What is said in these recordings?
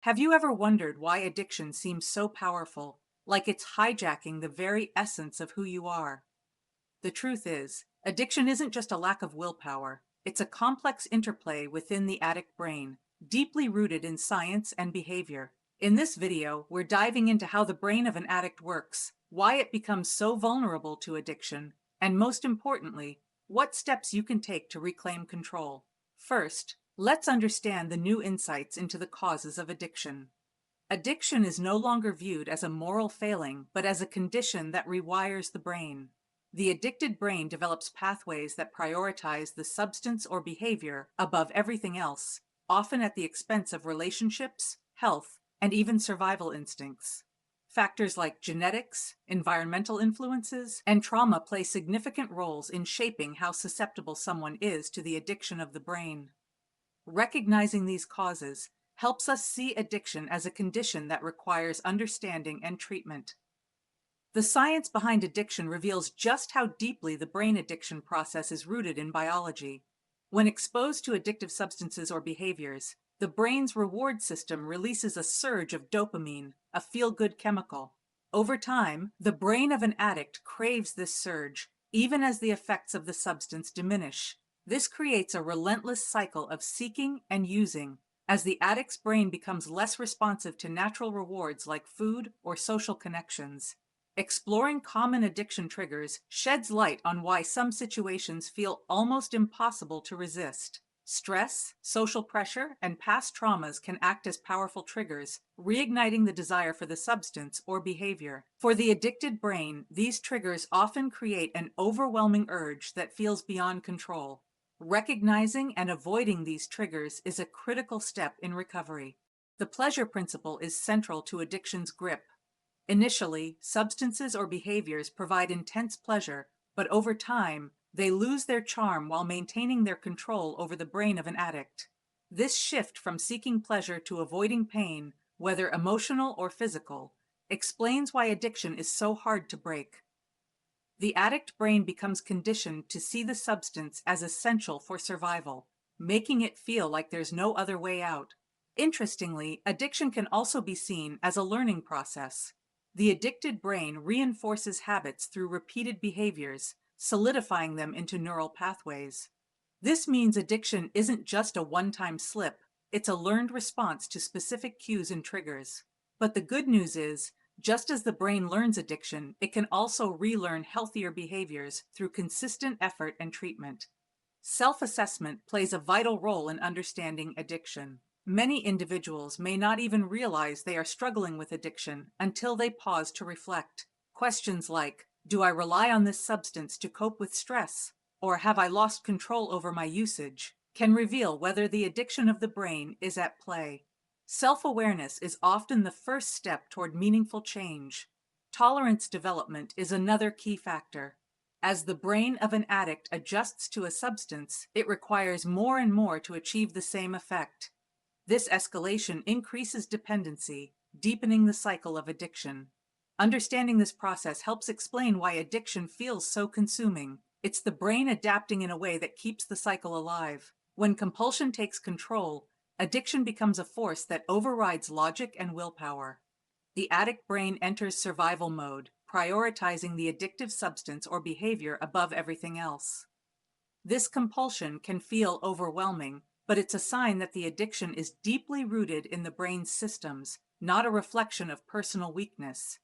Have you ever wondered why addiction seems so powerful, like it's hijacking the very essence of who you are? The truth is, addiction isn't just a lack of willpower, it's a complex interplay within the addict brain, deeply rooted in science and behavior. In this video, we're diving into how the brain of an addict works, why it becomes so vulnerable to addiction, and most importantly, what steps you can take to reclaim control. First, let's understand the new insights into the causes of addiction. Addiction is no longer viewed as a moral failing, but as a condition that rewires the brain. The addicted brain develops pathways that prioritize the substance or behavior above everything else, often at the expense of relationships, health, and even survival instincts. Factors like genetics, environmental influences, and trauma play significant roles in shaping how susceptible someone is to the addiction of the brain. Recognizing these causes helps us see addiction as a condition that requires understanding and treatment. The science behind addiction reveals just how deeply the brain addiction process is rooted in biology. When exposed to addictive substances or behaviors, the brain's reward system releases a surge of dopamine, a feel-good chemical. Over time, the brain of an addict craves this surge, even as the effects of the substance diminish. This creates a relentless cycle of seeking and using. As the addict's brain becomes less responsive to natural rewards like food or social connections. Exploring common addiction triggers sheds light on why some situations feel almost impossible to resist. Stress, social pressure, and past traumas can act as powerful triggers, reigniting the desire for the substance or behavior. For the addicted brain, these triggers often create an overwhelming urge that feels beyond control. Recognizing and avoiding these triggers is a critical step in recovery. The pleasure principle is central to addiction's grip. Initially, substances or behaviors provide intense pleasure, but over time, they lose their charm while maintaining their control over the brain of an addict. This shift from seeking pleasure to avoiding pain, whether emotional or physical, explains why addiction is so hard to break. The addict brain becomes conditioned to see the substance as essential for survival, making it feel like there's no other way out. Interestingly, addiction can also be seen as a learning process. The addicted brain reinforces habits through repeated behaviors, solidifying them into neural pathways. This means addiction isn't just a one-time slip, it's a learned response to specific cues and triggers. But the good news is, just as the brain learns addiction, it can also relearn healthier behaviors through consistent effort and treatment. Self-assessment plays a vital role in understanding addiction. Many individuals may not even realize they are struggling with addiction until they pause to reflect. Questions like, do I rely on this substance to cope with stress? Or have I lost control over my usage? Can reveal whether the addiction of the brain is at play. Self-awareness is often the first step toward meaningful change. Tolerance development is another key factor. As the brain of an addict adjusts to a substance, it requires more and more to achieve the same effect. This escalation increases dependency, deepening the cycle of addiction. Understanding this process helps explain why addiction feels so consuming. It's the brain adapting in a way that keeps the cycle alive. When compulsion takes control, addiction becomes a force that overrides logic and willpower. The addict brain enters survival mode, prioritizing the addictive substance or behavior above everything else. This compulsion can feel overwhelming, but it's a sign that the addiction is deeply rooted in the brain's systems, not a reflection of personal weakness.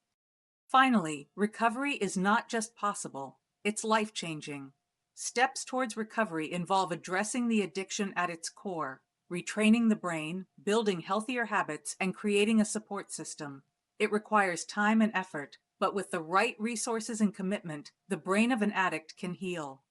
Finally, recovery is not just possible, it's life-changing. Steps towards recovery involve addressing the addiction at its core, retraining the brain, building healthier habits, and creating a support system. It requires time and effort, but with the right resources and commitment, the brain of an addict can heal.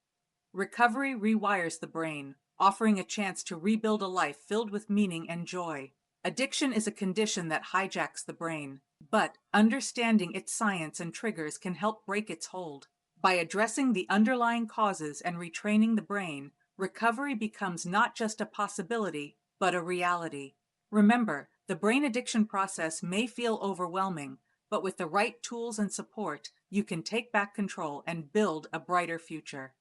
Recovery rewires the brain, offering a chance to rebuild a life filled with meaning and joy. Addiction is a condition that hijacks the brain, but understanding its science and triggers can help break its hold. By addressing the underlying causes and retraining the brain, recovery becomes not just a possibility, but a reality. Remember, the brain addiction process may feel overwhelming, but with the right tools and support, you can take back control and build a brighter future.